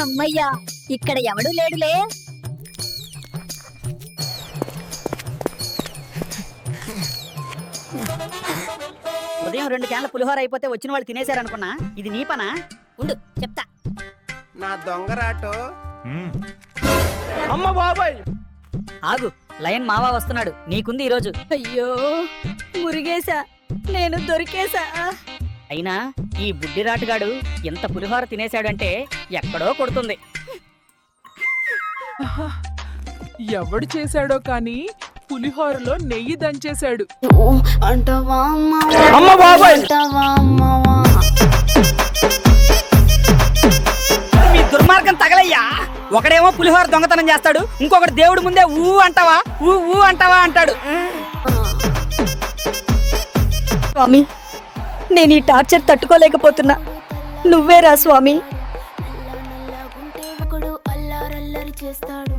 అమ్మయ్యా, ఇక్కడ ఎవడూ లేడులే. ఉదయం 2 క్యాన్ల పులిహోర అయిపోతే వచ్చిన వాళ్ళు తినేశారనుకున్నా. ఇది నీ పనా? ఉండు చెప్తా. నా దొంగరాటో. అమ్మ బాబాయ్, ఆగు, లయన్ మావా వస్తున్నాడు. నీకుంది ఈరోజు. అయ్యో మురిగేశా, నేను దొరికేశా. అయినా ఈ బుడ్డిరాటుగాడు ఎంత పులిహోర తినేశాడంటే ఎక్కడో కొడుతుంది. ఎవడు చేశాడో కానీ పులిహోరలో నెయ్యి దంచేశాడు. అమ్మ బాబాయ్, మీ దుర్మార్గం తగలయ్యా. ఒకడేమో పులిహోర దొంగతనం చేస్తాడు, ఇంకొకటి దేవుడి ముందే ఊ అంటావా ఊ అంటావా అంటాడు. స్వామి, నేను ఈ టార్చర్ తట్టుకోలేకపోతున్నా. నువ్వేరా స్వామి. అల్లారల్లరి చేస్తాడు.